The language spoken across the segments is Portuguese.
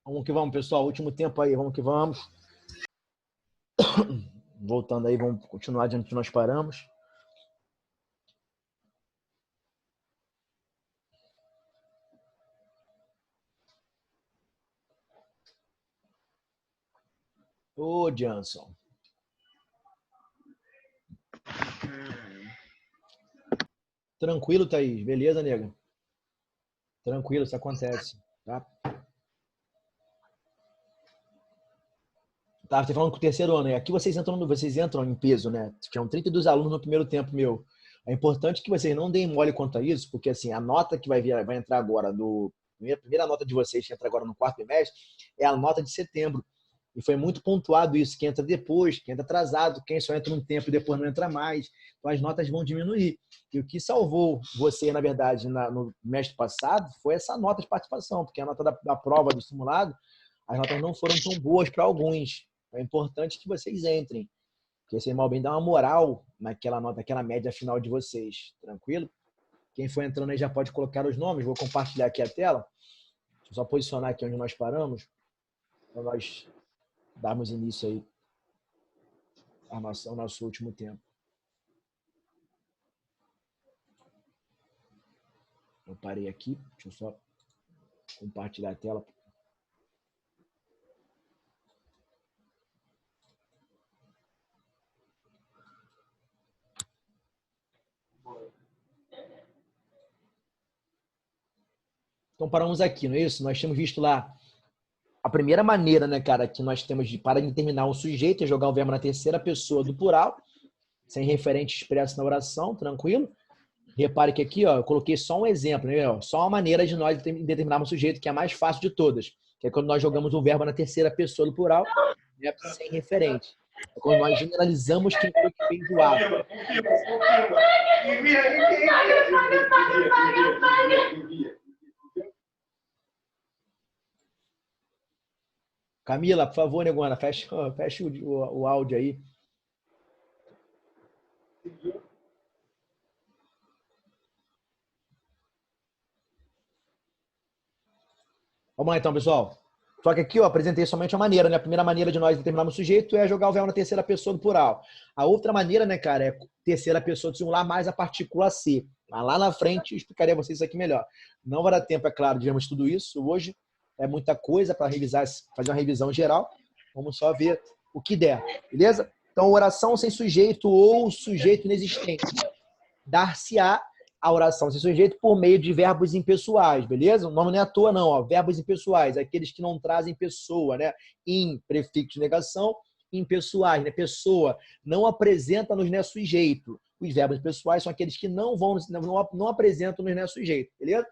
Vamos que vamos, pessoal. Último tempo aí, vamos que vamos. Voltando aí, vamos continuar de onde nós paramos. Ô, Janson. Tranquilo, Thaís? Beleza, nega? Tranquilo, isso acontece, tá? Tá, você falando com o terceiro ano, né? Aqui vocês entram em peso, né? Tinham 32 alunos no primeiro tempo meu. É importante que vocês não deem mole quanto a isso, porque assim, a nota que vai entrar agora primeira nota de vocês que entra agora no quarto trimestre é a nota de setembro. E foi muito pontuado isso, quem entra depois, quem entra atrasado, quem só entra um tempo e depois não entra mais. Então as notas vão diminuir. E o que salvou você, na verdade, no mês passado, foi essa nota de participação, porque a nota da prova do simulado, as notas não foram tão boas para alguns. É importante que vocês entrem, porque esse mal bem dá uma moral naquela nota, naquela média final de vocês. Tranquilo? Quem for entrando aí já pode colocar os nomes. Vou compartilhar aqui a tela. Deixa eu só posicionar aqui onde nós paramos, para nós darmos início aí ao nosso último tempo. Eu parei aqui. Deixa eu só compartilhar a tela. Então paramos aqui, não é isso? Nós tínhamos visto lá a primeira maneira, né, cara, que nós temos para determinar um sujeito é jogar o verbo na terceira pessoa do plural, sem referente expresso na oração, tranquilo? Repare que aqui, ó, eu coloquei só um exemplo, né? Só uma maneira de nós determinarmos um sujeito que é a mais fácil de todas, que é quando nós jogamos o verbo na terceira pessoa do plural, né, sem referente. É quando nós generalizamos quem foi que fez o ato. Camila, por favor, negona, fecha o áudio aí. Vamos lá então, pessoal. Só que aqui eu apresentei somente a maneira, né? A primeira maneira de nós determinarmos o sujeito é jogar o verbo na terceira pessoa do plural. A outra maneira, né, cara, é terceira pessoa do singular mais a partícula C. Lá na frente eu explicarei a vocês isso aqui melhor. Não vai dar tempo, é claro, de vermos tudo isso hoje. É muita coisa para revisar, fazer uma revisão geral. Vamos só ver o que der, beleza? Então, oração sem sujeito ou sujeito inexistente. Dar-se-á a oração sem sujeito por meio de verbos impessoais, beleza? O nome não é à toa, não, ó. Verbos impessoais, aqueles que não trazem pessoa, né? In, prefixo de negação, impessoais, né? Pessoa, não apresenta-nos, né, sujeito. Os verbos impessoais são aqueles que não apresentam-nos, né, sujeito, beleza?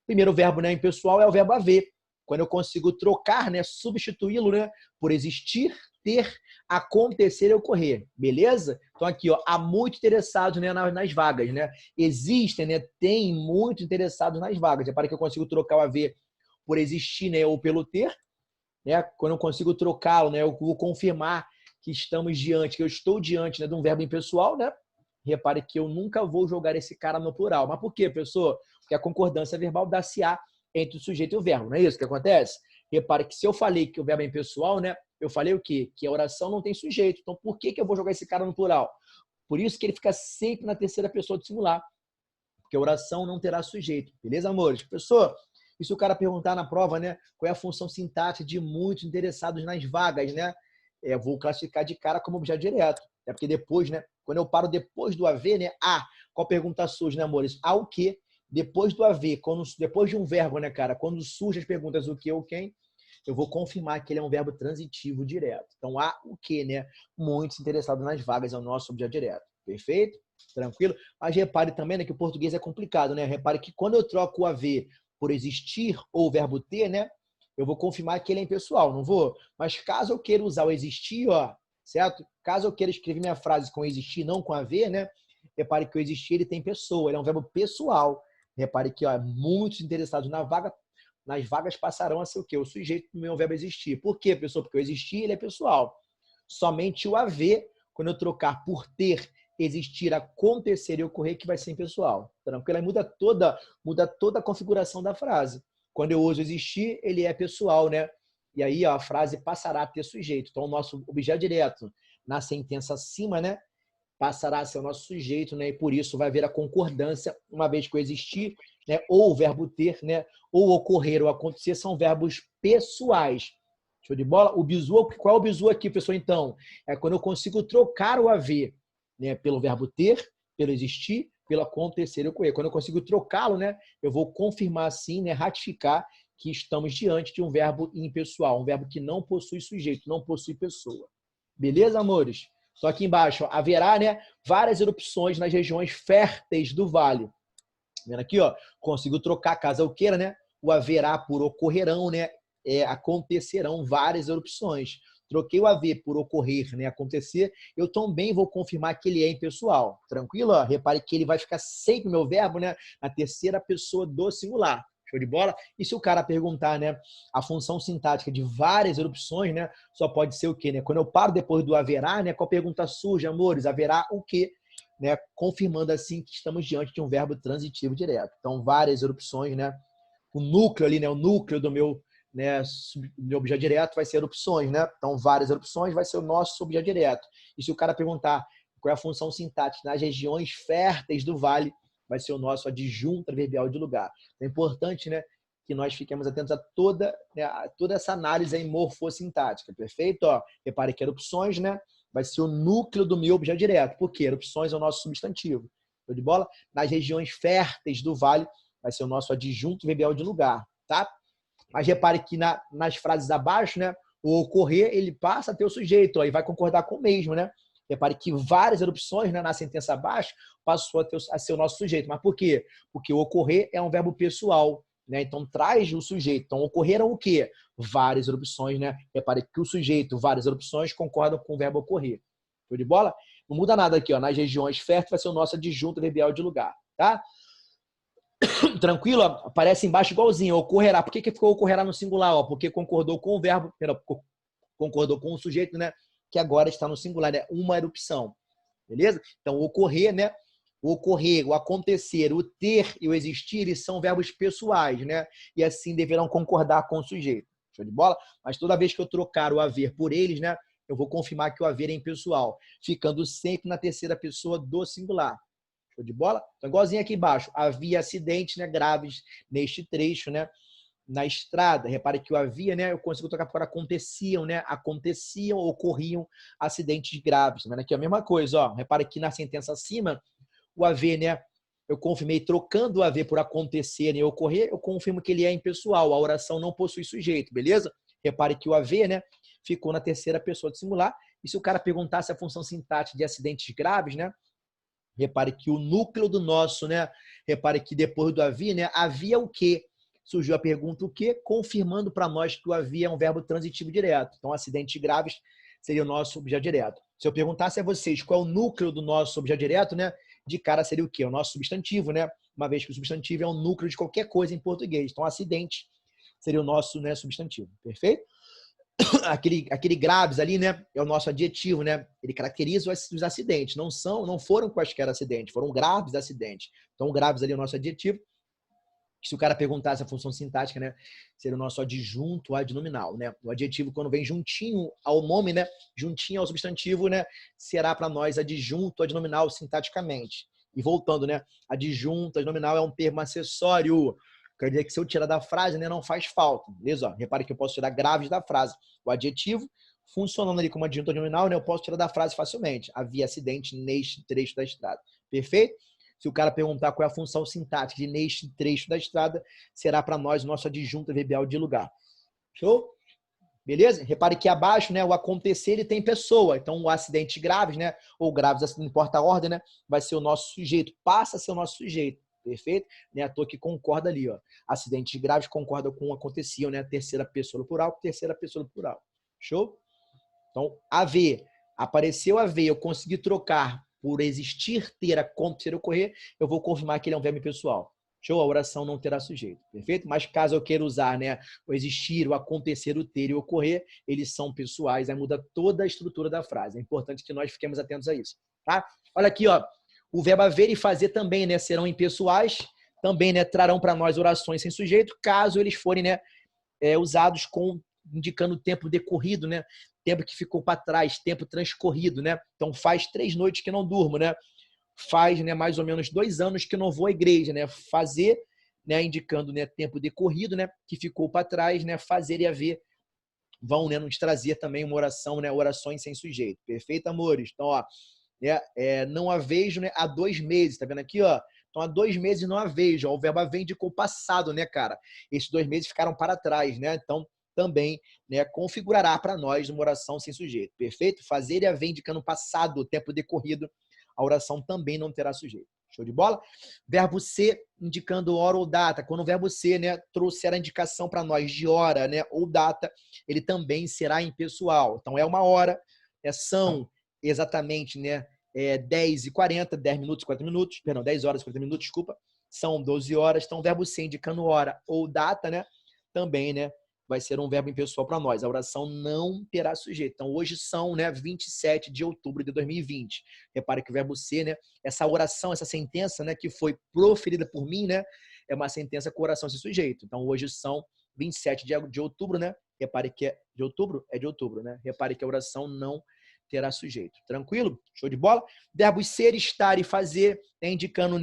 Primeiro verbo, né, impessoal é o verbo haver. Quando eu consigo trocar, né, substituí-lo, né, por existir, ter, acontecer e ocorrer, beleza? Então aqui, ó, há muito interessados, né, nas vagas, né? Existem, né, tem muito interessados nas vagas. Repara que eu consigo trocar o haver por existir, né, ou pelo ter, né? Quando eu consigo trocá-lo, né, eu vou confirmar que estamos diante, que eu estou diante, né, de um verbo impessoal, né? Repare que eu nunca vou jogar esse cara no plural. Mas por quê, pessoa? Porque a concordância verbal dá-se-á entre o sujeito e o verbo, não é isso que acontece? Repare que se eu falei que o verbo é impessoal, né? Eu falei o quê? Que a oração não tem sujeito. Então, por que eu vou jogar esse cara no plural? Por isso que ele fica sempre na terceira pessoa do singular. Porque a oração não terá sujeito. Beleza, amores? Professor, e se o cara perguntar na prova, né? Qual é a função sintática de muitos interessados nas vagas, né? Eu vou classificar de cara como objeto direto. É porque depois, né? Quando eu paro depois do haver, né? Qual pergunta surge, né, amores? O quê? Depois do haver, depois de um verbo, né, cara? Quando surgem as perguntas o que ou quem, eu vou confirmar que ele é um verbo transitivo direto. Então, o que, né? Muitos interessados nas vagas é o nosso objeto direto. Perfeito? Tranquilo? Mas repare também, né, que o português é complicado, né? Repare que quando eu troco o haver por existir ou o verbo ter, né? Eu vou confirmar que ele é impessoal, não vou? Mas caso eu queira usar o existir, ó, certo? Caso eu queira escrever minha frase com existir, não com haver, né? Repare que o existir ele tem pessoa, ele é um verbo pessoal. Repare que, ó, muitos interessados nas vagas passarão a ser o quê? O sujeito do meu verbo existir. Por quê, pessoal? Porque o existir ele é pessoal. Somente o haver, quando eu trocar por ter, existir, acontecer e ocorrer, que vai ser impessoal. Tranquilo? Aí muda toda a configuração da frase. Quando eu uso existir, ele é pessoal, né? e aí ó, a frase passará a ter sujeito. Então, o nosso objeto direto na sentença acima, né, passará a ser o nosso sujeito, né, e por isso vai haver a concordância, uma vez que o existir, né, ou o verbo ter, né, ou ocorrer ou acontecer, são verbos pessoais. Show de bola? O bizu, qual é o bizu aqui, pessoal? Então, é quando eu consigo trocar o haver, né, pelo verbo ter, pelo existir, pelo acontecer e ocorrer. Quando eu consigo trocá-lo, né, eu vou confirmar assim, né, ratificar que estamos diante de um verbo impessoal, um verbo que não possui sujeito, não possui pessoa. Beleza, amores? Então aqui embaixo, ó, haverá, né, várias erupções nas regiões férteis do vale. Vendo aqui, ó, consigo trocar, caso eu queira, né, o haverá por ocorrerão, né, acontecerão várias erupções. Troquei o haver por ocorrer, né, acontecer, eu também vou confirmar que ele é impessoal. Tranquilo? Ó? Repare que ele vai ficar sempre meu verbo, né, na terceira pessoa do singular. Show de bola? E se o cara perguntar, né, a função sintática de várias erupções, né, só pode ser o quê, né? Quando eu paro depois do haverá, né, qual pergunta surge, amores? Haverá o quê? Né, confirmando assim que estamos diante de um verbo transitivo direto. Então, várias erupções, né? O núcleo ali, né, o núcleo do meu, né, meu objeto direto vai ser erupções, né? Então, várias erupções vai ser o nosso objeto direto. E se o cara perguntar qual é a função sintática nas regiões férteis do vale, vai ser o nosso adjunto adverbial de lugar. É importante, né, que nós fiquemos atentos a toda, né, a toda essa análise aí morfossintática, perfeito? Ó, repare que erupções, né, vai ser o núcleo do meu objeto direto. Por quê? Erupções é o nosso substantivo. Show de bola? Nas regiões férteis do vale, vai ser o nosso adjunto adverbial de lugar, tá? Mas repare que nas frases abaixo, né, o ocorrer, ele passa a ter o sujeito, ó, e vai concordar com o mesmo, né? Repare que várias erupções, né, na sentença abaixo passou a ser o nosso sujeito. Mas por quê? Porque o ocorrer é um verbo pessoal, né? Então traz o sujeito. Então ocorreram o quê? Várias erupções, né? Repare que o sujeito, várias erupções, concordam com o verbo ocorrer. Show de bola? Não muda nada aqui, ó. Nas regiões férteis vai ser o nosso adjunto adverbial de lugar, tá? Tranquilo? Aparece embaixo igualzinho, ocorrerá. Por que ficou ocorrerá no singular? Ó? Porque concordou com o verbo, concordou com o sujeito, né? Que agora está no singular, né? Uma erupção. Beleza? Então, ocorrer, né? O ocorrer, o acontecer, o ter e o existir, eles são verbos pessoais, né? E assim deverão concordar com o sujeito. Show de bola? Mas toda vez que eu trocar o haver por eles, né? Eu vou confirmar que o haver é impessoal, ficando sempre na terceira pessoa do singular. Show de bola? Então, igualzinho aqui embaixo. Havia acidentes, né, graves neste trecho, né? Na estrada. Repare que o havia, né? Eu consigo trocar por aconteciam, né? Aconteciam, ocorriam acidentes graves. Tá vendo aqui a mesma coisa, ó. Repare que na sentença acima, o haver, né? Eu confirmei trocando o haver por acontecer e ocorrer, eu confirmo que ele é impessoal. A oração não possui sujeito, beleza? Repare que o haver, né? Ficou na terceira pessoa do singular. E se o cara perguntasse a função sintática de acidentes graves, né? Repare que o núcleo do nosso, né? Repare que depois do havia, né? Havia o quê? Surgiu a pergunta o quê? Confirmando para nós que o havia é um verbo transitivo direto. Então, acidentes graves seria o nosso objeto direto. Se eu perguntasse a vocês qual é o núcleo do nosso objeto direto, né? De cara seria o quê? O nosso substantivo, né? Uma vez que o substantivo é um núcleo de qualquer coisa em português. Então, acidente seria o nosso, né, substantivo. Perfeito? Aquele graves ali, né, é o nosso adjetivo, né? Ele caracteriza os acidentes. Não foram quaisquer acidentes, foram graves acidentes. Então, graves ali é o nosso adjetivo. Se o cara perguntasse a função sintática, né, seria o nosso adjunto adnominal, né? O adjetivo, quando vem juntinho ao nome, né, juntinho ao substantivo, né, será para nós adjunto adnominal sintaticamente. E voltando, né, adjunto adnominal é um termo acessório. Quer dizer que se eu tirar da frase, né, não faz falta. Beleza? Ó, repare que eu posso tirar graves da frase. O adjetivo, funcionando ali como adjunto adnominal, né, eu posso tirar da frase facilmente. Havia acidente neste trecho da estrada. Perfeito? Se o cara perguntar qual é a função sintática de neste trecho da estrada, será para nós o nosso adjunto adverbial de lugar. Show? Beleza? Repare que abaixo, né, o acontecer ele tem pessoa. Então, o acidente graves, né, ou graves, não importa a ordem, né, vai ser o nosso sujeito. Passa a ser o nosso sujeito. Perfeito? Né, a toa que concorda ali, ó. Acidentes graves concorda com o aconteciam, né? Terceira pessoa no plural, terceira pessoa no plural. Show? Então, haver. Apareceu haver, eu consegui trocar por existir, ter, acontecer, ocorrer, eu vou confirmar que ele é um verbo pessoal. Show? A oração não terá sujeito. Perfeito? Mas caso eu queira usar, né, o existir, o acontecer, o ter e o ocorrer, eles são pessoais, aí muda toda a estrutura da frase. É importante que nós fiquemos atentos a isso. Tá? Olha aqui, ó. O verbo haver e fazer também, né, serão impessoais, também, né, trarão para nós orações sem sujeito, caso eles forem, né, usados com indicando tempo decorrido, né? Tempo que ficou para trás, tempo transcorrido, né? Então faz 3 noites que não durmo, né? Faz, né, mais ou menos 2 anos que não vou à igreja, né? Fazer, né, indicando, né, tempo decorrido, né, que ficou para trás, né? Fazer e haver vão, né, nos trazer também uma oração, né? Orações sem sujeito. Perfeito, amores? Então, ó, não a vejo, né, há 2 meses, tá vendo aqui, ó? Então, há 2 meses não a vejo, ó, o verbo haver indicou o passado, né, cara? Esses 2 meses ficaram para trás, né? Então, também, né, configurará para nós uma oração sem sujeito. Perfeito? Fazer e haver indicando passado, o tempo decorrido, a oração também não terá sujeito. Show de bola? Verbo ser indicando hora ou data. Quando o verbo ser, né, trouxer a indicação para nós de hora, né, ou data, ele também será impessoal. Então, é uma hora, são exatamente, né, 10h40, 10 minutos, 40 minutos, perdão, 10 horas, 40 minutos, desculpa, são 12 horas, então o verbo ser indicando hora ou data, né, também, né, vai ser um verbo impessoal para nós. A oração não terá sujeito. Então, hoje são, né, 27 de outubro de 2020. Repare que o verbo ser, né, essa oração, essa sentença, né, que foi proferida por mim, né, é uma sentença com oração sem sujeito. Então, hoje são 27 de outubro, né? Repare que é de outubro? É de outubro, né? Repare que a oração não terá sujeito. Tranquilo? Show de bola? Verbos ser, estar e fazer, né, indicando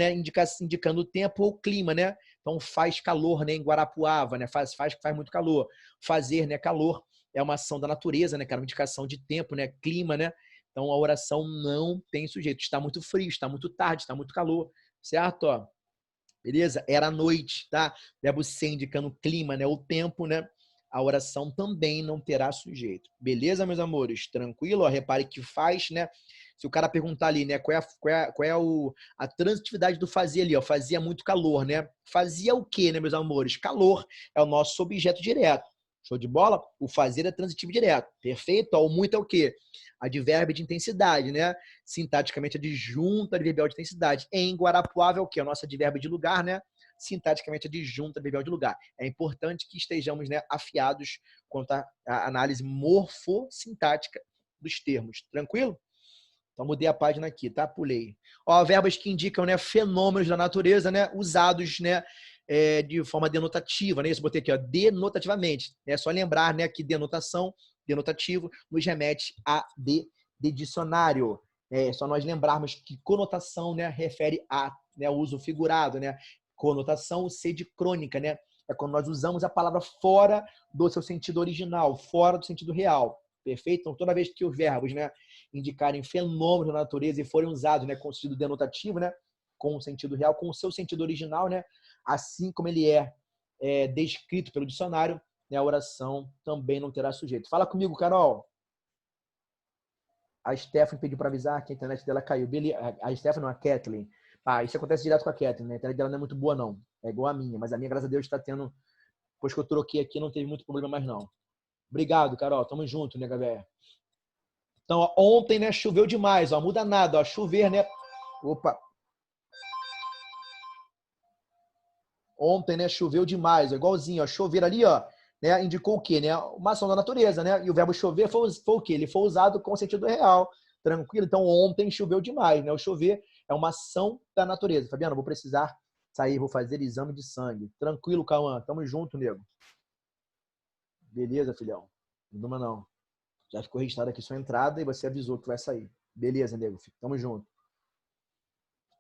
o tempo ou clima, né? Então faz calor, né, em Guarapuava, né? Faz muito calor. Fazer, né, calor é uma ação da natureza, né, cara, uma indicação de tempo, né, clima, né? Então a oração não tem sujeito. Está muito frio, está muito tarde, está muito calor, certo? Ó, beleza? Era noite, tá? Verbo ser indicando clima, né, o tempo, né? A oração também não terá sujeito. Beleza, meus amores? Tranquilo? Ó, repare que faz, né? Se o cara perguntar ali, né, a transitividade do fazer ali, ó, fazia muito calor, né? Fazia o quê, né, meus amores? Calor é o nosso objeto direto. Show de bola? O fazer é transitivo direto. Perfeito? Ó, o muito é o quê? Advérbio de intensidade, né? Sintaticamente adjunto adverbial de intensidade. Em Guarapuava é o quê? O nosso advérbio de lugar, né? Sintaticamente adjunto adverbial de lugar. É importante que estejamos, né, afiados quanto à análise morfossintática dos termos. Tranquilo? Então, mudei a página aqui, tá? Pulei. Ó, verbos que indicam, né, fenômenos da natureza, né, usados, né, de forma denotativa, né? Isso eu botei aqui, ó, denotativamente. É só lembrar, né, que denotação, denotativo, nos remete a de dicionário. É só nós lembrarmos que conotação, né, refere a, né, uso figurado, né? Conotação, o C de crônica, né? É quando nós usamos a palavra fora do seu sentido original, fora do sentido real. Perfeito? Então, toda vez que os verbos, né, indicarem fenômenos da natureza e forem usados, né, com o sentido denotativo, né, com o sentido real, com o seu sentido original, né, assim como ele é descrito pelo dicionário, né, a oração também não terá sujeito. Fala comigo, Carol. A Stephanie pediu para avisar que a internet dela caiu. A Stephanie não, a Kathleen. Ah, isso acontece direto com a Kathleen, né? A internet dela não é muito boa, não. É igual a minha, mas a minha, graças a Deus, está tendo... Depois que eu troquei aqui, não teve muito problema mais, não. Obrigado, Carol. Tamo junto, né, Gabriel? Então, ó, ontem, né, choveu demais, ó, muda nada, ó, chover, né? Opa. Ontem, né, choveu demais, ó, igualzinho, ó, chover ali, ó, né, indicou o quê, né? Uma ação da natureza, né? E o verbo chover foi o quê? Ele foi usado com o sentido real, tranquilo. Então, ontem choveu demais, né? O chover é uma ação da natureza. Fabiano, vou precisar sair, vou fazer exame de sangue. Tranquilo, Cauã, tamo junto, nego. Beleza, filhão. Não durma não. Já ficou registrado aqui sua entrada e você avisou que vai sair. Beleza, nego. Tamo junto.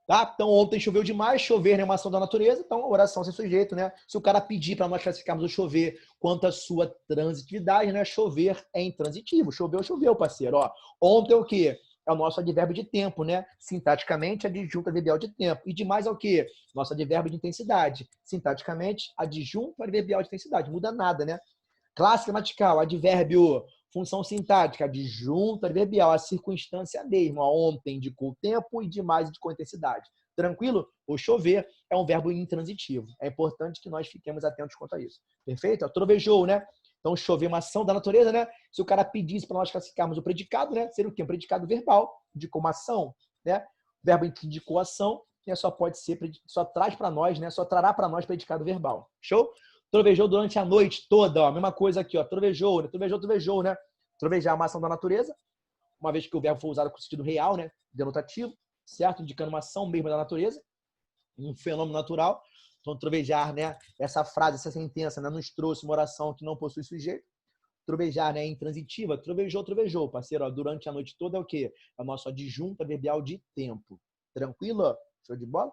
Tá? Então, ontem choveu demais, chover é uma ação da natureza, então oração sem sujeito, né? Se o cara pedir para nós classificarmos o chover quanto à sua transitividade, né? Chover é intransitivo. Choveu, choveu, parceiro. Ó, ontem o quê? É o nosso advérbio de tempo, né? Sintaticamente, adjunto adverbial de tempo. E demais é o quê? Nosso advérbio de intensidade. Sintaticamente, adjunto adverbial de intensidade. Muda nada, né? Classe gramatical, advérbio, função sintática, adjunto adverbial, a circunstância mesmo. Ontem indicou o tempo e demais indicou a intensidade. Tranquilo? O chover é um verbo intransitivo. É importante que nós fiquemos atentos quanto a isso. Perfeito? Trovejou, né? Então, chover é uma ação da natureza, né? Se o cara pedisse para nós classificarmos o predicado, né? Seria o quê? Um predicado verbal, indicou uma ação, né? O verbo que indicou ação, né? Só pode ser, só traz para nós, né? Só trará para nós predicado verbal. Show? Trovejou durante a noite toda, ó, mesma coisa aqui, ó, trovejou, né? Trovejou, né? Trovejar é uma ação da natureza, uma vez que o verbo for usado com sentido real, né? Denotativo, certo? Indicando uma ação mesmo da natureza, um fenômeno natural. Então, trovejar, né? Essa frase, essa sentença, né? Nos trouxe uma oração que não possui sujeito. trovejar, né? Intransitiva, trovejou, trovejou, parceiro. Ó, durante a noite toda é o quê? É a nossa adjunta adverbial de tempo. Tranquilo? Show de bola?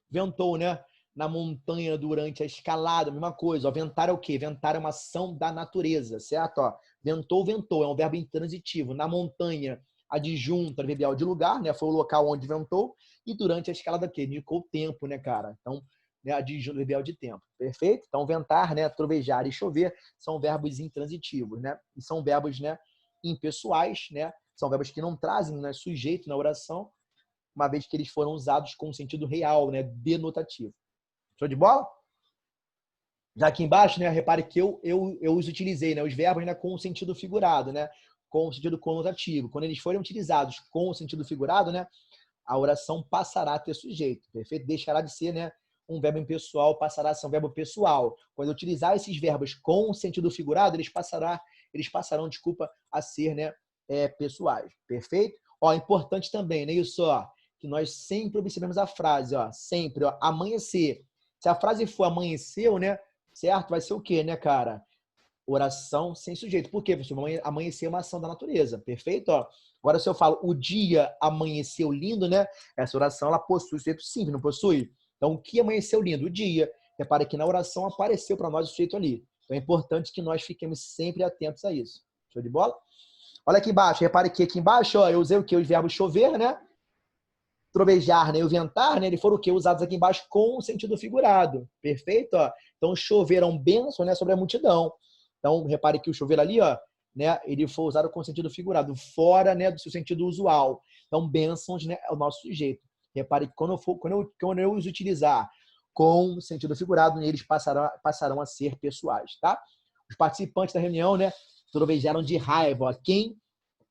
Ventou, né? Na montanha durante a escalada, mesma coisa. Ó, ventar é o quê? Ventar é uma ação da natureza, certo? Ó, ventou, ventou, é um verbo intransitivo. Na montanha, adjunta adverbial de lugar, né? Foi o local onde ventou. E durante a escalada, o quê? Indicou o tempo, né, cara? Então, né, adjunta adverbial de tempo. Perfeito? Então, ventar, né? Trovejar e chover são verbos intransitivos, né? E são verbos, né? Impessoais, né? São verbos que não trazem, né, sujeito na oração, uma vez que eles foram usados com sentido real, né? Denotativo. Show de bola? Já aqui embaixo, né, repare que eu os utilizei, né, os verbos, né, com o sentido figurado, né, com o sentido conotativo. Quando eles forem utilizados com o sentido figurado, né, a oração passará a ter sujeito, perfeito? Deixará de ser, né, um verbo impessoal, passará a ser um verbo pessoal. Quando eu utilizar esses verbos com o sentido figurado, eles passarão, desculpa, a ser, né, pessoais, perfeito? Ó, importante também, né, isso, ó, que nós sempre observemos a frase, ó, sempre, ó, amanhecer. Se a frase for amanheceu, né, certo? Vai ser o quê, né, cara? Oração sem sujeito. Por quê, professor? Amanhecer é uma ação da natureza, perfeito? Ó, agora, se eu falo o dia amanheceu lindo, né? Essa oração, ela possui sujeito simples, não possui? Então, o que amanheceu lindo? O dia. Repare que na oração apareceu para nós o sujeito ali. Então, é importante que nós fiquemos sempre atentos a isso. Show de bola? Olha aqui embaixo. Repare que aqui embaixo, ó, eu usei o quê? Os verbos chover, né? Trovejar, né, e o ventar, né, eles foram o quê? Usados aqui embaixo com o sentido figurado. Perfeito? Ó. Então, choveram bênção, né, sobre a multidão. Então, repare que o chover ali, ó, né, ele foi usado com sentido figurado, fora, né, do seu sentido usual. Então, bênçãos, né, é o nosso sujeito. Repare que quando eu os utilizar com sentido figurado, eles passarão a ser pessoais, tá? Os participantes da reunião, né, trovejaram de raiva. Ó. Quem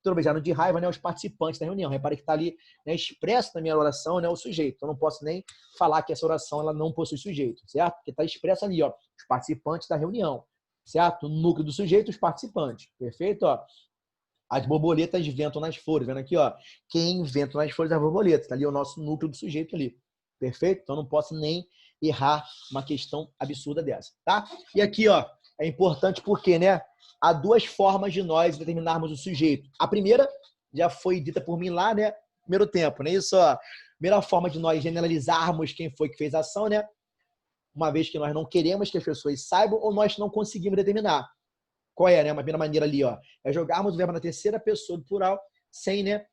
trovejaram de raiva, né, os participantes da reunião. Repare que está ali, né, expresso na minha oração, né, o sujeito. Eu não posso nem falar que essa oração ela não possui sujeito, certo? Porque está expresso ali, ó, os participantes da reunião, certo? O núcleo do sujeito, os participantes. Perfeito? Ó. As borboletas ventam nas flores. Vendo aqui, ó, quem venta nas flores das borboletas. Está ali o nosso núcleo do sujeito ali. Perfeito? Então, não posso nem errar uma questão absurda dessa, tá? E aqui, ó, é importante porque, né, há duas formas de nós determinarmos o sujeito. A primeira já foi dita por mim lá, né, primeiro tempo, né? Isso, ó, primeira forma de nós generalizarmos quem foi que fez a ação, né? Uma vez que nós não queremos que as pessoas saibam ou nós não conseguimos determinar. Qual é, né? Uma primeira maneira ali, ó, é jogarmos o verbo na terceira pessoa do plural sem, né,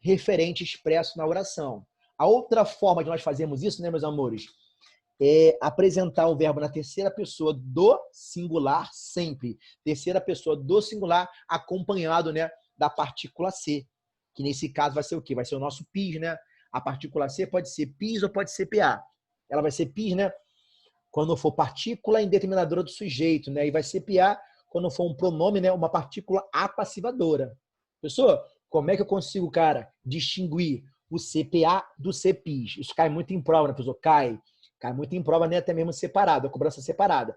referente expresso na oração. A outra forma de nós fazermos isso, né, meus amores, é apresentar o verbo na terceira pessoa do singular sempre. Terceira pessoa do singular acompanhado, né, da partícula C, que nesse caso vai ser o quê? Vai ser o nosso PIS, né? A partícula C pode ser PIS ou pode ser PA. Ela vai ser PIS, né, quando for partícula indeterminadora do sujeito, né? E vai ser PA quando for um pronome, né, uma partícula apassivadora. Pessoal, como é que eu consigo, cara, distinguir o CPA do CPIS? Isso cai muito em prova, né, pessoal? Cai muito em prova, né? Até mesmo separado, a cobrança separada.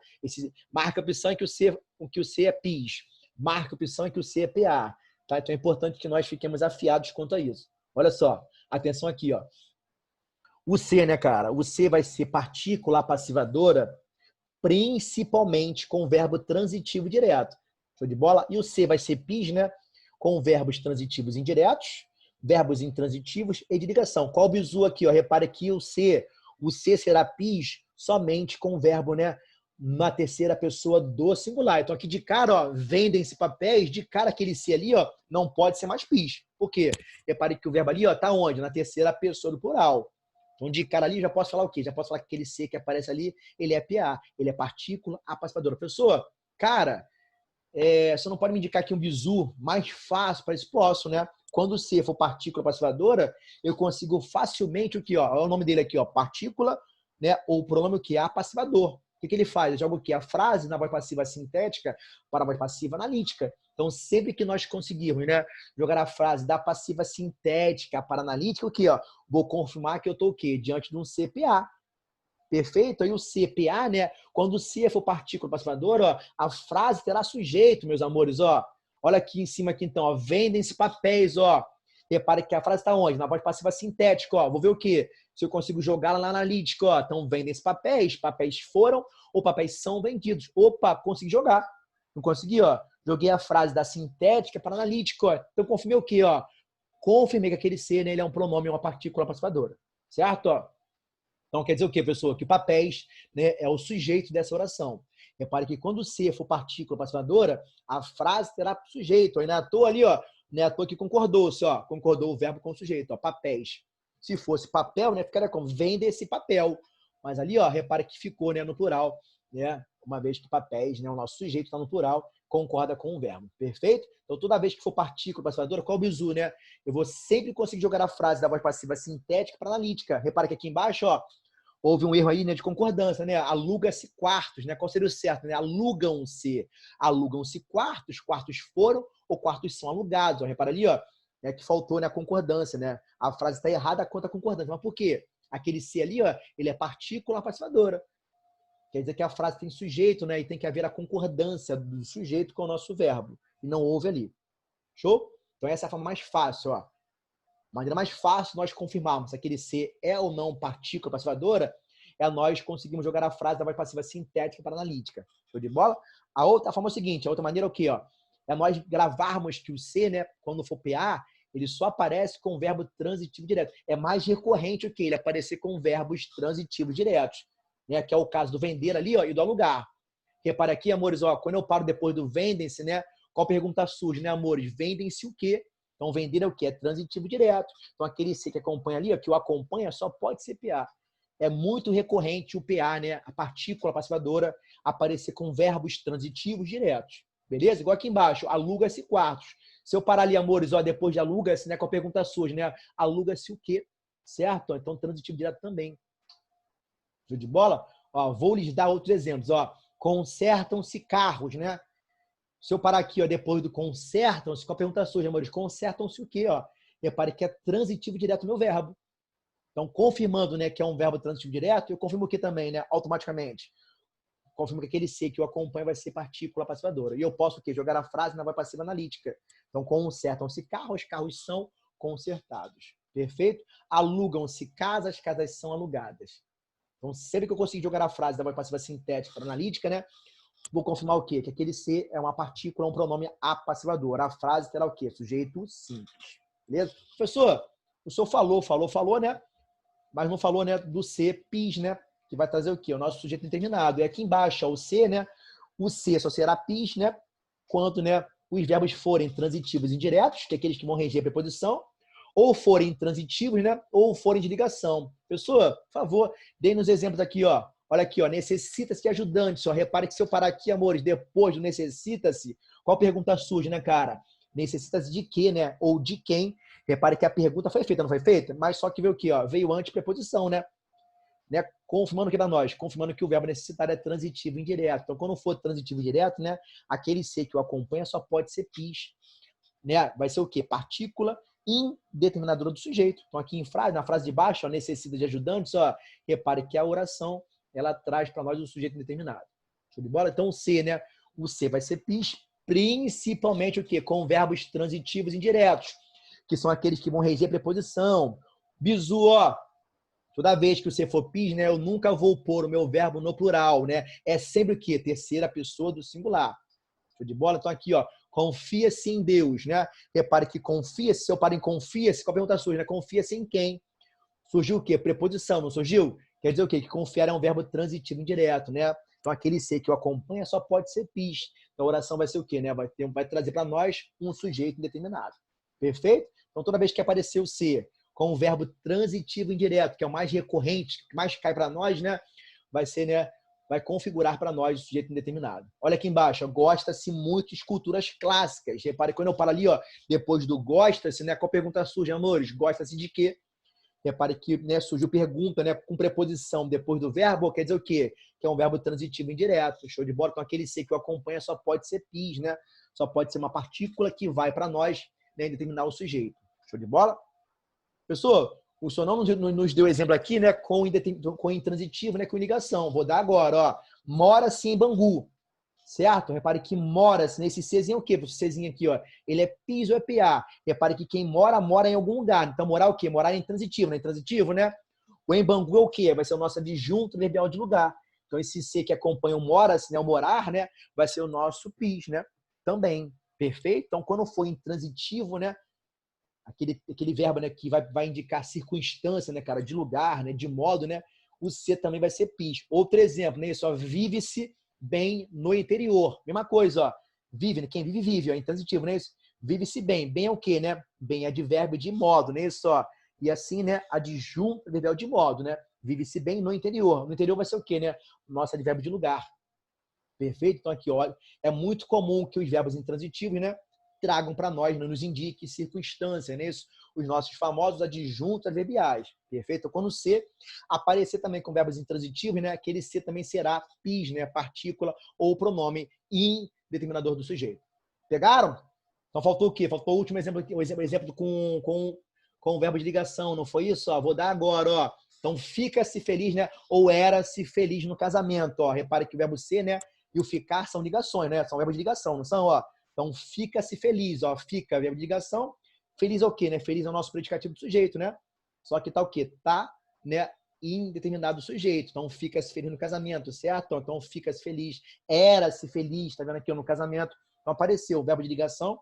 Marca a opção em que o C é PIS. Marca a opção em que o C é PA. Tá? Então é importante que nós fiquemos afiados quanto a isso. Olha só, atenção aqui, ó. O C, né, cara? O C vai ser partícula passivadora, principalmente com o verbo transitivo direto. Show de bola? E o C vai ser PIS, né? Com verbos transitivos indiretos, verbos intransitivos e de ligação. Qual o bizu aqui? Ó? Repare aqui o C será PIS somente com o verbo, né, na terceira pessoa do singular. Então, aqui de cara, ó, vendem-se papéis, de cara aquele C ali, ó, não pode ser mais PIS. Por quê? Repare que o verbo ali, ó, tá onde? Na terceira pessoa do plural. Então, de cara ali, já posso falar o quê? Já posso falar que aquele C que aparece ali, ele é PA, ele é partícula apassivadora. Pessoa, cara, você não pode me indicar aqui um bizu mais fácil para isso? Posso, né? Quando o C for partícula passivadora, eu consigo facilmente o que, ó, é o nome dele aqui, ó, partícula, né? Ou o pronome o que é passivador. O que ele faz? Ele joga o que? A frase na voz passiva sintética para a voz passiva analítica. Então, sempre que nós conseguirmos, né, jogar a frase da passiva sintética para analítica, o que, ó, vou confirmar que eu estou o quê? Diante de um CPA. Perfeito? Aí o CPA, né? Quando o C for partícula passivadora, ó, a frase terá sujeito, meus amores, ó. Olha aqui em cima aqui então, ó. Vendem-se papéis, ó. Repare que a frase está onde? Na voz passiva sintética, ó. Vou ver o quê? Se eu consigo jogá-la na analítica, ó. Então, vendem-se papéis, papéis foram ou papéis são vendidos. Opa, consegui jogar. Não consegui, ó. Joguei a frase da sintética para a analítica. Ó. Então, confirmei o quê? Ó? Confirmei que aquele ser, né, ele é um pronome, uma partícula passiva-dora. Certo? Ó. Então, quer dizer o quê, pessoa? Que papéis, né, é o sujeito dessa oração. Repare que quando o ser for partícula passiva-dora, a frase terá sujeito. Aí, não é à toa ali, ó, não é à toa que concordou-se, ó, concordou o verbo com o sujeito, ó, papéis. Se fosse papel, né, ficaria como? Vem desse papel. Mas ali, ó, repare que ficou, né, no plural, né? Uma vez que papéis, né, o nosso sujeito está no plural, concorda com o verbo. Perfeito? Então, toda vez que for partícula passiva-dora, qual o bizu, né? Eu vou sempre conseguir jogar a frase da voz passiva sintética para analítica. Repare que aqui embaixo, ó, houve um erro aí, né, de concordância, né? Aluga-se quartos, né? Qual seria o certo, né? Alugam-se. Alugam-se quartos, quartos foram ou quartos são alugados. Ó, repara ali, ó, é que faltou, né, a concordância, né? A frase está errada quanto à concordância. Mas por quê? Aquele se ali, ó, ele é partícula passiva-dora. Quer dizer que a frase tem sujeito, né? E tem que haver a concordância do sujeito com o nosso verbo. E não houve ali. Show? Então essa é a forma mais fácil, ó. A maneira mais fácil nós confirmarmos se aquele ser é ou não partícula passivadora é nós conseguimos jogar a frase da voz passiva sintética para analítica. Show de bola? A outra forma é o seguinte, a outra maneira é o quê? Ó? É nós gravarmos que o ser, né, quando for PA, ele só aparece com o verbo transitivo direto. É mais recorrente o quê? Ele aparecer com verbos transitivos diretos, né, que é o caso do vender ali, ó, e do alugar. Repare aqui, amores, ó, quando eu paro depois do vendem-se, né, qual pergunta surge, né, amores? Vendem-se o quê? Então, vender é o quê? É transitivo direto. Então, aquele C que acompanha ali, ó, que o acompanha, só pode ser PA. É muito recorrente o PA, né? A partícula passivadora aparecer com verbos transitivos diretos. Beleza? Igual aqui embaixo, aluga-se quartos. Se eu parar ali, amores, ó, depois de aluga-se, né? Qual pergunta surge, né? Aluga-se o quê? Certo? Então, transitivo direto também. Show de bola? Ó, vou lhes dar outros exemplos. Ó, consertam-se carros, né? Se eu parar aqui, ó, depois do consertam-se, qual a pergunta surge, amores? Consertam-se o quê? Ó? Repare que é transitivo direto no verbo. Então, confirmando, né, que é um verbo transitivo direto, eu confirmo o que também, né? Automaticamente. Confirmo que aquele ser que eu acompanho vai ser partícula passivadora. E eu posso o quê? Jogar a frase na voz passiva analítica. Então, consertam-se carros, carros são consertados. Perfeito? Alugam-se casas, casas são alugadas. Então, sempre que eu conseguir jogar a frase da voz passiva sintética para analítica, né? Vou confirmar o quê? Que aquele ser é uma partícula, um pronome apassivador. A frase terá o quê? Sujeito simples. Beleza? Professor, o senhor falou, né? Mas não falou, né, do ser pis, né? Que vai trazer o quê? O nosso sujeito determinado. E aqui embaixo, ó, o ser, né? O ser só será pis, né? Quando, né, os verbos forem transitivos indiretos, que é aqueles que vão reger a preposição, ou forem intransitivos, né? Ou forem de ligação. Pessoa, por favor, dê nos exemplos aqui, ó. Olha aqui, ó, necessita-se de ajudante. Só repare que se eu parar aqui, amores, depois do necessita-se, qual pergunta surge, né, cara? Necessita-se de quê, né? Ou de quem? Repare que a pergunta foi feita, não foi feita? Mas só que veio o quê, ó? Veio antes preposição, né? Confirmando que para nós, confirmando que o verbo necessitar é transitivo indireto. Então, quando for transitivo direto, né? Aquele ser que o acompanha só pode ser pis, né? Vai ser o quê? Partícula indeterminadora do sujeito. Então, aqui em frase, na frase de baixo, ó, necessita de ajudantes, ó, repare que a oração ela traz para nós o sujeito indeterminado. Show de bola? Então, o ser, né? O ser vai ser pis, principalmente o quê? Com verbos transitivos indiretos, que são aqueles que vão reger a preposição. Bizu, ó. Toda vez que você for pis, né? Eu nunca vou pôr o meu verbo no plural, né? É sempre o quê? Terceira pessoa do singular. Show de bola? Então, aqui, ó. Confia-se em Deus, né? Repare que confia-se, se eu paro em confia-se, qual a pergunta surge, né? Confia-se em quem? Surgiu o quê? Preposição, não surgiu? Quer dizer o quê? Que confiar é um verbo transitivo indireto, né? Então, aquele ser que o acompanha só pode ser pis. Então, a oração vai ser o quê, né? Vai trazer para nós um sujeito indeterminado. Perfeito? Então, toda vez que aparecer o ser com o verbo transitivo indireto, que é o mais recorrente, que mais cai para nós, né? Vai ser, né? Vai configurar para nós o sujeito indeterminado. Olha aqui embaixo, gosta-se muito de esculturas clássicas. Repare, quando eu paro ali, ó, depois do gosta-se, né? Qual pergunta surge, amores? Gosta-se de quê? Repare que, né, surgiu pergunta, né, com preposição depois do verbo, quer dizer o quê? Que é um verbo transitivo indireto. Show de bola? Então, aquele ser que o acompanha só pode ser pis, né? Só pode ser uma partícula que vai para nós, né, determinar o sujeito. Show de bola? Pessoal, o senhor não nos deu exemplo aqui, né, com intransitivo, né, com ligação. Vou dar agora, ó. Mora-se em Bangu. Certo? Repare que mora-se nesse Czinho é o quê? Esse Czinho aqui, ó. Ele é pis ou é PA. Repare que quem mora, mora em algum lugar. Então, morar é o quê? Morar é intransitivo, né? Intransitivo, né? O em Bangu é o quê? Vai ser o nosso adjunto verbial de lugar. Então, esse C que acompanha o mora-se, né? O morar, né? Vai ser o nosso pis, né? também. Perfeito? Então, quando for intransitivo, né? Aquele verbo, né, que vai indicar circunstância, né, cara, de lugar, né, de modo, né? O ser também vai ser pis. Outro exemplo, né? Isso, ó, vive-se bem no interior. Mesma coisa, ó. Vive, né? Quem vive, vive, ó, intransitivo, né? Isso. Vive-se bem. Bem é o quê, né? Bem é advérbio de modo, né? Isso, ó. E assim, né? Adjunto advérbio de modo, né? Vive-se bem no interior. No interior vai ser o quê, né? Nosso advérbio de lugar. Perfeito? Então, aqui, olha, é muito comum que os verbos intransitivos, né, tragam para nós, né, nos indique circunstância, né? Isso, os nossos famosos adjuntos adverbiais. Perfeito? Então, quando o ser aparecer também com verbos intransitivos, né, aquele ser também será pis, né, partícula ou pronome indeterminador do sujeito. Pegaram? Então, faltou o quê? Faltou o último exemplo aqui, o exemplo com o verbo de ligação, não foi isso? Ó, vou dar agora, ó. Então, fica-se feliz, né? Ou era-se feliz no casamento, ó. Repare que o verbo ser, né, e o ficar são ligações, né? São verbos de ligação, não são, ó. Então, fica-se feliz, ó. Fica, verbo de ligação. Feliz é o quê, né? Feliz é o nosso predicativo do sujeito, né? Só que tá o quê? Tá, né? Indeterminado sujeito. Então, fica-se feliz no casamento, certo? Então, fica-se feliz. Era-se feliz, tá vendo aqui, ó, no casamento. Então, apareceu o verbo de ligação,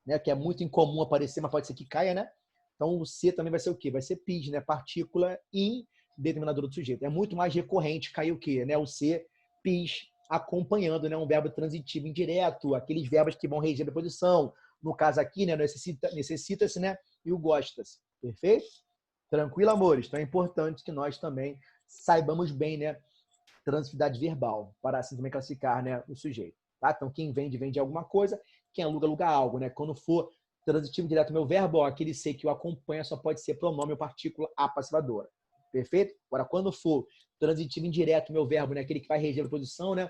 né? Que é muito incomum aparecer, mas pode ser que caia, né? Então, o ser também vai ser o quê? Vai ser pis, né? Partícula indeterminadora do sujeito. É muito mais recorrente cair o quê? Né? O ser, pis, acompanhando, né, um verbo transitivo indireto, aqueles verbos que vão reger a preposição. No caso aqui, né, necessita-se, né, e o gosta-se. Perfeito? Tranquilo, amores? Então é importante que nós também saibamos bem, né, transitividade verbal, para assim também classificar, né, o sujeito. Tá? Então, quem vende, vende alguma coisa, quem aluga, aluga algo. Né? Quando for transitivo direto meu verbo, ó, aquele ser que o acompanha só pode ser pronome ou partícula apassivadora. Perfeito? Agora, quando for transitivo indireto meu verbo, né, aquele que vai reger a preposição, né,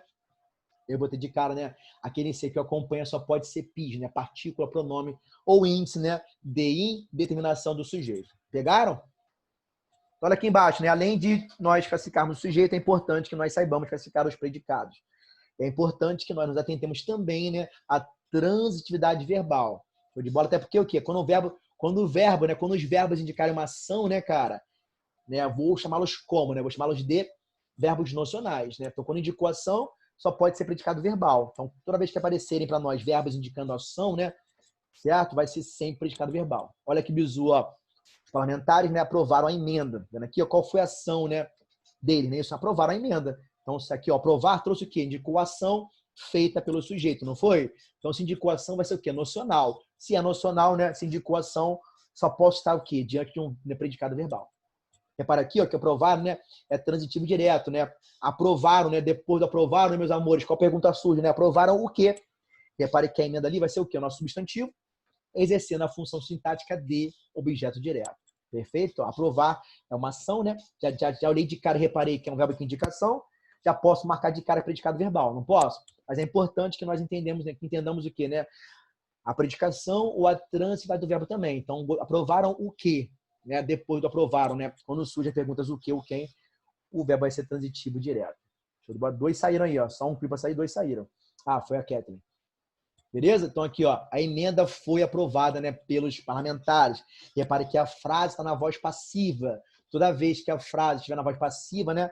eu vou ter de cara, né, aquele ser que o acompanha só pode ser pis, né, partícula, pronome ou índice, né, de indeterminação do sujeito. Pegaram? Olha aqui embaixo, né, além de nós classificarmos o sujeito, é importante que nós saibamos classificar os predicados. É importante que nós nos atentemos também, né, à transitividade verbal. Show de bola, até porque o quê? Quando os verbos indicarem uma ação, né, cara, né, vou chamá-los como, né? Vou chamá-los de verbos nocionais, né? Então, quando indicou ação, só pode ser predicado verbal. Então, toda vez que aparecerem para nós verbos indicando ação, né, certo? Vai ser sempre predicado verbal. Olha que bizu, ó. Os parlamentares, né, aprovaram a emenda. Vendo aqui, ó, qual foi a ação, né, dele, né? Isso, aprovaram a emenda. Então, isso aqui, ó, aprovar trouxe o quê? Indicou a ação feita pelo sujeito, não foi? Então, se indicou a ação, vai ser o quê? Nocional. Se é nocional, né, se indicou a ação, só posso estar o quê? Diante de um predicado verbal. Repara aqui, ó, que aprovaram, né, é transitivo direto, né? Aprovaram, né? Depois do aprovaram, né, meus amores, qual pergunta surge, né? Aprovaram o quê? Repare que a emenda ali vai ser o quê? O nosso substantivo, exercendo a função sintática de objeto direto. Perfeito? Então, aprovar é uma ação, né? Já olhei de cara e reparei que é um verbo de indicação, já posso marcar de cara predicado verbal, não posso? Mas é importante que nós entendamos, né, que entendamos o quê, né? A predicação ou a transitividade do verbo também. Então, aprovaram o quê? Né? Depois do aprovaram, né? Quando surge a pergunta o que, o quem, o verbo vai ser transitivo direto. Dois saíram aí, ó. Só um para sair, dois saíram. Ah, foi a Kathleen. Beleza? Então aqui, ó, a emenda foi aprovada, né, pelos parlamentares. Repare que a frase está na voz passiva. Toda vez que a frase estiver na voz passiva, né,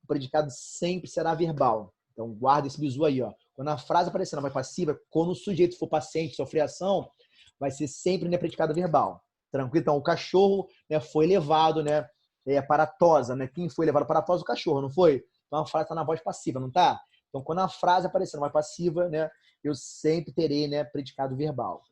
o predicado sempre será verbal. Então guarda esse bizu aí, ó. Quando a frase aparecer na voz passiva, quando o sujeito for paciente, sofrer ação, vai ser sempre, né, predicado verbal. Tranquilo? Então o cachorro, né, foi levado, né, para a tosa, né? Quem foi levado para a tosa? O cachorro, não foi? Então a frase está na voz passiva, não tá? Então quando a frase aparecer na voz passiva, né, eu sempre terei, né, predicado verbal.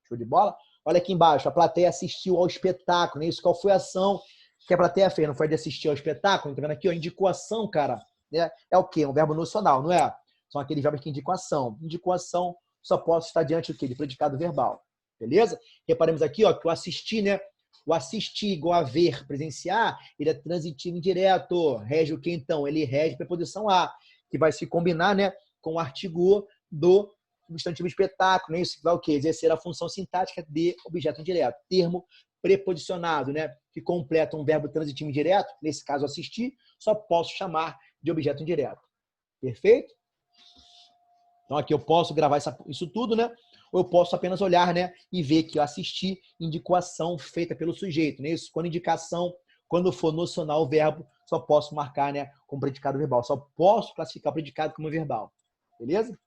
Show de bola? Olha aqui embaixo, a plateia assistiu ao espetáculo, né? Isso, qual foi a ação que a plateia fez? Não foi de assistir ao espetáculo? Tá vendo aqui, ó, indicou ação, cara, né? É o quê? Um verbo nocional, não é? São aqueles verbos que indicam ação. Indicou ação, só posso estar diante do quê? De predicado verbal. Beleza? Reparemos aqui, ó, que o assistir, né? O assistir igual a ver, presenciar, ele é transitivo indireto. Rege o que então? Ele rege a preposição a, que vai se combinar, né, com o artigo do substantivo espetáculo, né? Isso vai o quê? Exercer a função sintática de objeto indireto. Termo preposicionado, né, que completa um verbo transitivo indireto, nesse caso assistir, só posso chamar de objeto indireto. Perfeito? Então aqui eu posso gravar isso tudo, né? Ou eu posso apenas olhar, né, e ver que eu assisti indicou ação feita pelo sujeito, né? Isso, quando indicação, quando for nocional o verbo, só posso marcar, né, como predicado verbal. Só posso classificar o predicado como verbal. Beleza?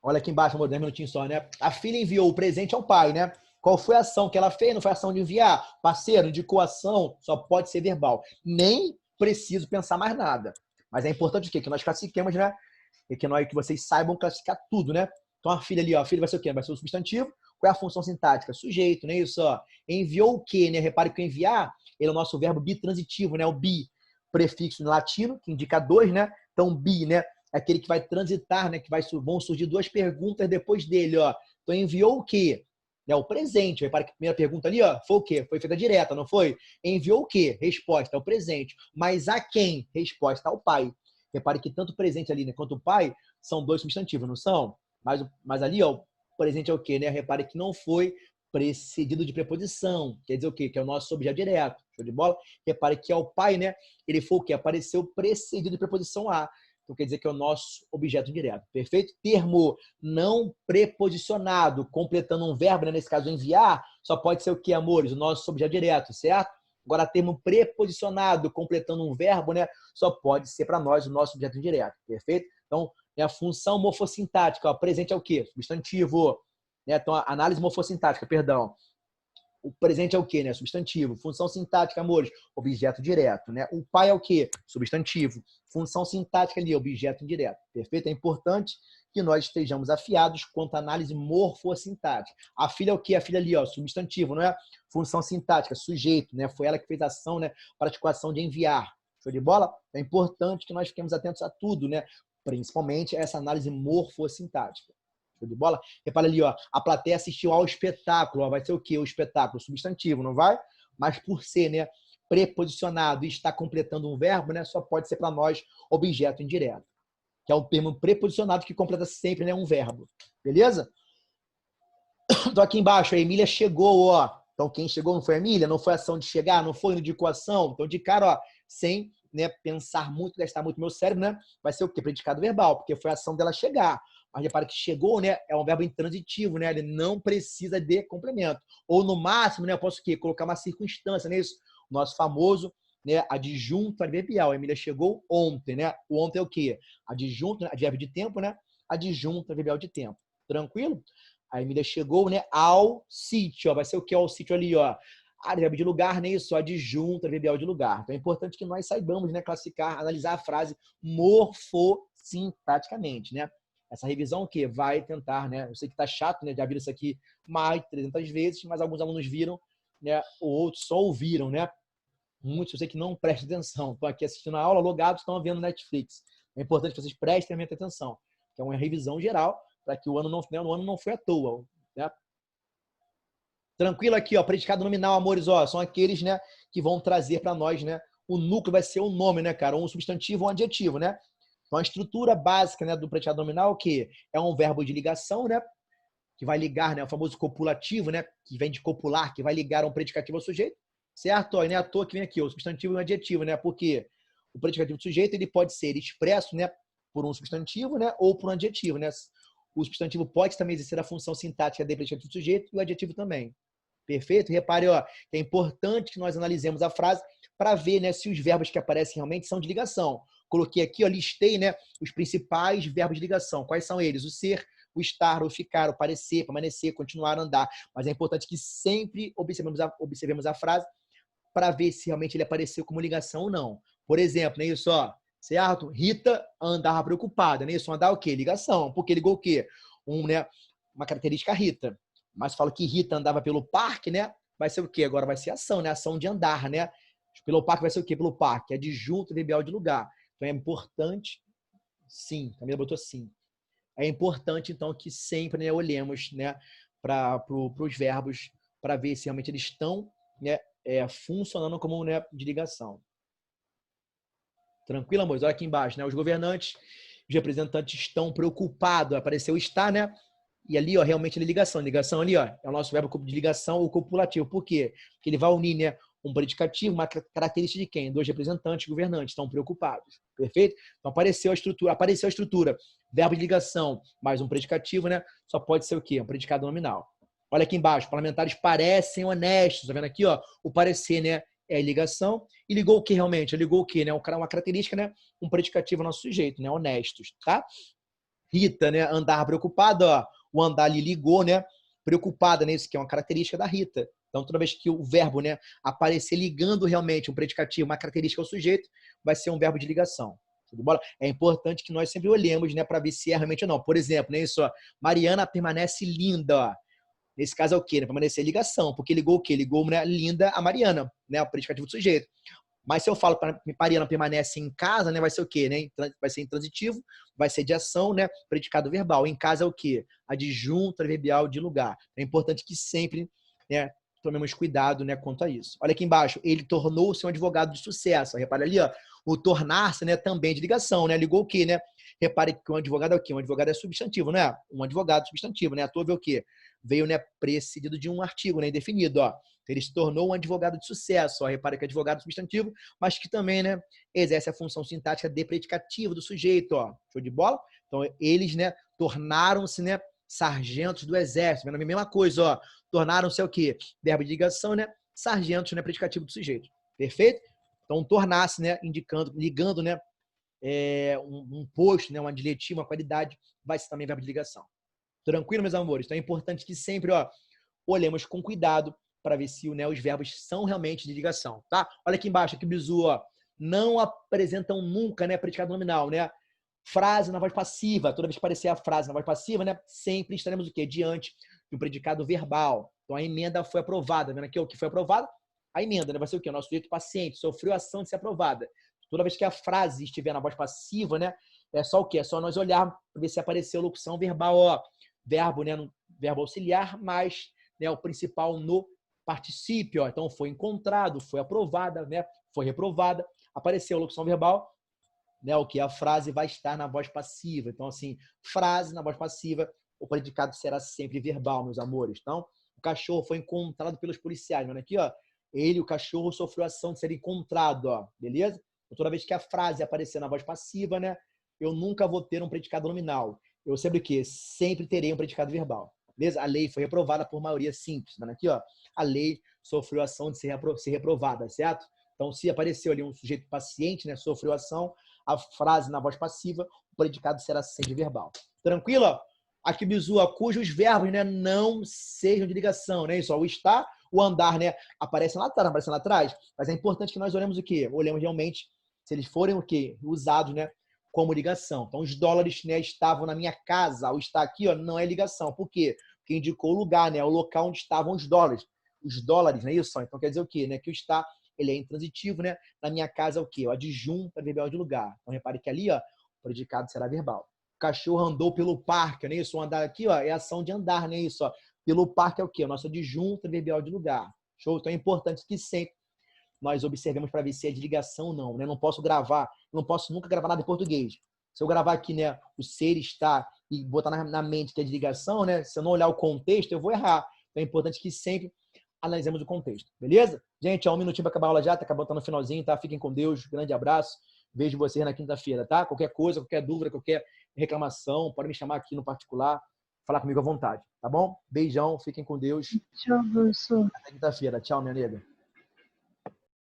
Olha aqui embaixo, amor, 10 minutinhos só, né? A filha enviou o presente ao pai, né? Qual foi a ação que ela fez? Não foi a ação de enviar? Parceiro, indicou ação, só pode ser verbal. Nem preciso pensar mais nada. Mas é importante o quê? Que nós classifiquemos, né? E que vocês saibam classificar tudo, né? Então a filha ali, ó, a filha vai ser o quê? Vai ser o substantivo. Qual é a função sintática? Sujeito, né? Isso, ó. Enviou o quê, né? Repare que o enviar, ele é o nosso verbo bitransitivo, né? O bi, prefixo no latino, que indica dois, né? Então, bi, né? É aquele que vai transitar, né? Que vão surgir duas perguntas depois dele, ó. Então, enviou o quê? É o presente. Repare que a primeira pergunta ali, ó, foi o quê? Foi feita direta, não foi? Enviou o quê? Resposta, é o presente. Mas a quem? Resposta, ao pai. Repare que tanto o presente ali, né, quanto o pai são dois substantivos, não são? Mas ali, ó, o presente é o quê, né? Repare que não foi precedido de preposição. Quer dizer o quê? Que é o nosso objeto direto. Show de bola? Repare que é o pai, né? Ele foi o quê? Apareceu precedido de preposição a. Então quer dizer que é o nosso objeto direto. Perfeito? Termo não preposicionado, completando um verbo, né? Nesse caso, enviar, só pode ser o quê, amores? O nosso objeto direto, certo? Agora, termo preposicionado, completando um verbo, né? Só pode ser para nós o nosso objeto direto. Perfeito? Então, a função morfossintática, ó, presente é o quê? Substantivo. Né? Então, a análise morfossintática, perdão. O presente é o quê, né? Substantivo. Função sintática, amores, objeto direto, né? O pai é o quê? Substantivo. Função sintática ali, objeto indireto. Perfeito? É importante que nós estejamos afiados quanto à análise morfossintática. A filha é o quê? A filha ali, ó, substantivo, não é? Função sintática, sujeito, né? Foi ela que fez a ação, né? Praticou a ação de enviar. Show de bola? É importante que nós fiquemos atentos a tudo, né? Principalmente essa análise morfossintática. Show de bola? Repara ali, ó, a plateia assistiu ao espetáculo. Ó, vai ser o quê? O espetáculo substantivo, não vai? Mas por ser, né, preposicionado e está completando um verbo, né, só pode ser para nós objeto indireto, que é um termo preposicionado que completa sempre, né, um verbo. Beleza? Então aqui embaixo, a Emília chegou, ó. Então quem chegou não foi a Emília, não foi ação de chegar, não foi indicou ação. Então de cara, ó, sem, né, pensar muito, gastar muito meu cérebro, né, vai ser o quê? Predicado verbal, porque foi a ação dela chegar. Mas repara que chegou, né, é um verbo intransitivo, né? Ele não precisa de complemento. Ou no máximo, né, eu posso o quê? Colocar uma circunstância, né? Isso, o nosso famoso, né, adjunto adverbial. A Emília chegou ontem, né? O ontem é o quê? Adjunto, né, advérbio de tempo, né? Adjunto adverbial de tempo. Tranquilo? A Emília chegou, né, ao sítio, ó. Vai ser o que ao sítio ali, ó? Advérbio de lugar, né? Isso, adjunto adverbial de lugar. Então é importante que nós saibamos, né, classificar, analisar a frase morfossintaticamente, né? Essa revisão o quê? Vai tentar, né? Eu sei que tá chato, né? Já viram isso aqui mais de 300 vezes, mas alguns alunos viram, né? Ou outros só ouviram, né? Muitos eu sei que não prestam atenção. Estão aqui assistindo a aula, logados, estão vendo Netflix. É importante que vocês prestem muita atenção. Que é uma revisão geral para que o ano não foi à toa, né? Tranquilo aqui, ó, predicado nominal, amores, ó, são aqueles, né, que vão trazer para nós, né, o núcleo vai ser o nome, né, cara, um substantivo ou um adjetivo, né? Então a estrutura básica, né, do predicado nominal é o quê? É um verbo de ligação, né, que vai ligar, né, o famoso copulativo, né, que vem de copular, que vai ligar um predicativo ao sujeito, certo? Ó, e não é à toa que vem aqui, ó, o substantivo e o adjetivo, né? Porque o predicativo do sujeito, ele pode ser expresso, né, por um substantivo, né, ou por um adjetivo, né? O substantivo pode também exercer a função sintática de predicativo do sujeito e o adjetivo também. Perfeito? Repare, ó, que é importante que nós analisemos a frase para ver, né, se os verbos que aparecem realmente são de ligação. Coloquei aqui, ó, listei, né, os principais verbos de ligação. Quais são eles? O ser, o estar, o ficar, o parecer, permanecer, continuar, andar. Mas é importante que sempre observemos a frase para ver se realmente ele apareceu como ligação ou não. Por exemplo, né, isso, ó, certo? Rita andava preocupada, né? Isso, andar o quê? Ligação. Porque ligou o quê? Né, uma característica Rita. Mas fala que Rita andava pelo parque, né? Vai ser o quê? Agora vai ser ação, né? Ação de andar, né? Pelo parque vai ser o quê? Pelo parque. É adjunto verbial de lugar. Então é importante, sim, Camila botou sim. É importante, então, que sempre, né, olhemos, né, para os verbos para ver se realmente eles estão, né, funcionando como, né, de ligação. Tranquilo, amores? Olha aqui embaixo, né? Os governantes, os representantes estão preocupados. Apareceu estar, né? E ali, ó, realmente ele é ligação. Ligação ali, ó, é o nosso verbo de ligação ou copulativo. Por quê? Porque ele vai unir, né, um predicativo, uma característica de quem? Dois representantes, governantes, estão preocupados. Perfeito? Então apareceu a estrutura. Verbo de ligação mais um predicativo, né? Só pode ser o quê? Um predicado nominal. Olha aqui embaixo, parlamentares parecem honestos. Tá vendo aqui, ó? O parecer, né? É a ligação. E ligou o que realmente? Ligou o que, né? Uma característica, né? Um predicativo ao nosso sujeito, né? Honestos, tá? Rita, né? Andar preocupada, ó. O andar ali ligou, né? Preocupada, né? Isso que é uma característica da Rita. Então, toda vez que o verbo, né, aparecer ligando realmente um predicativo, uma característica ao sujeito, vai ser um verbo de ligação. Tudo bola? É importante que nós sempre olhemos, né, para ver se é realmente ou não. Por exemplo, né, isso, ó, Mariana permanece linda, ó. Nesse caso é o quê? Né? Permanecer ligação, porque ligou o quê? Ligou, né, linda a Mariana, né, o predicativo do sujeito. Mas se eu falo para Mariana permanece em casa, né, vai ser o quê? Né? Vai ser intransitivo, vai ser de ação, né? Predicado verbal. Em casa é o quê? Adjunto adverbial de lugar. É importante que sempre, né, tomemos cuidado, né, quanto a isso. Olha aqui embaixo, ele tornou-se um advogado de sucesso. Repare ali, ó, o tornar-se, né, também de ligação, né? Ligou o quê, né? Repare que um advogado é o quê? Um advogado é substantivo, né? Um advogado substantivo, né? À toa ver o quê? Veio, né, precedido de um artigo, né, indefinido, ó. Ele se tornou um advogado de sucesso. Ó. Repare que é advogado substantivo, mas que também, né, exerce a função sintática de predicativo do sujeito. Ó. Show de bola? Então, eles, né, tornaram-se, né, sargentos do exército. A mesma coisa, ó. Tornaram-se o quê? Verbo de ligação, né? Sargentos, né, predicativo do sujeito. Perfeito? Então, tornar-se, né, indicando, ligando, né, um posto, né, uma adjetivo, uma qualidade, vai ser também verbo de ligação. Tranquilo, meus amores? Então, é importante que sempre, ó, olhemos com cuidado para ver se, né, os verbos são realmente de ligação, tá? Olha aqui embaixo, aqui bizu, ó. Não apresentam nunca, né, predicado nominal, né? Frase na voz passiva. Toda vez que aparecer a frase na voz passiva, né, sempre estaremos o quê? Diante de um predicado verbal. Então a emenda foi aprovada. Vendo aqui o que foi aprovado? A emenda, né? Vai ser o quê? O nosso sujeito paciente sofreu a ação de ser aprovada. Toda vez que a frase estiver na voz passiva, né, é só o quê? É só nós olharmos para ver se apareceu locução verbal, ó. Verbo, né, no verbo auxiliar, mais, né, o principal no particípio, ó. Então foi encontrado, foi aprovada, né? Foi reprovada, apareceu a locução verbal, né? O que a frase vai estar na voz passiva. Então assim, frase na voz passiva, o predicado será sempre verbal, meus amores. Então, o cachorro foi encontrado pelos policiais, mano, aqui, ó. Ele, o cachorro, sofreu a ação de ser encontrado, ó. Beleza? Então, toda vez que a frase aparecer na voz passiva, né? Eu nunca vou ter um predicado nominal. Eu sempre o quê? Sempre terei um predicado verbal. Beleza? A lei foi reprovada por maioria simples. Tá aqui, ó. A lei sofreu a ação de ser reprovada, certo? Então, se apareceu ali um sujeito paciente, né, sofreu a ação, a frase na voz passiva, o predicado será sempre verbal. Tranquilo? Aqui, bizu, cujos verbos, né, não sejam de ligação, né? Isso, ó, o estar, o andar, né, aparecem lá atrás, aparecem lá atrás, mas é importante que nós olhemos o quê? Olhemos realmente se eles forem o quê? Usados, né, como ligação. Então, os dólares, né, estavam na minha casa. O estar aqui, ó, não é ligação. Por quê? Porque indicou o lugar, né? O local onde estavam os dólares. Os dólares, não é isso? Então, quer dizer o quê? Né? Que o estar, ele é intransitivo, né? Na minha casa é o quê? O adjunto verbal de lugar. Então, repare que ali, ó, o predicado será verbal. O cachorro andou pelo parque, não é isso? O andar aqui, ó, é ação de andar, não é isso? Ó. Pelo parque é o quê? O nosso adjunto verbal de lugar. Show? Então, é importante que sempre nós observemos para ver se é de ligação ou não. Né? Não posso gravar, não posso nunca gravar nada em português. Se eu gravar aqui, né, o ser está e botar na mente que é de ligação, né? Se eu não olhar o contexto, eu vou errar. Então é importante que sempre analisemos o contexto, beleza? Gente, um minutinho para acabar a aula já, tá acabando, tá no finalzinho, tá? Fiquem com Deus, grande abraço. Vejo vocês na quinta-feira, tá? Qualquer coisa, qualquer dúvida, qualquer reclamação, pode me chamar aqui no particular, falar comigo à vontade, tá bom? Beijão, fiquem com Deus. Tchau, professor. Até quinta-feira. Tchau, minha nega.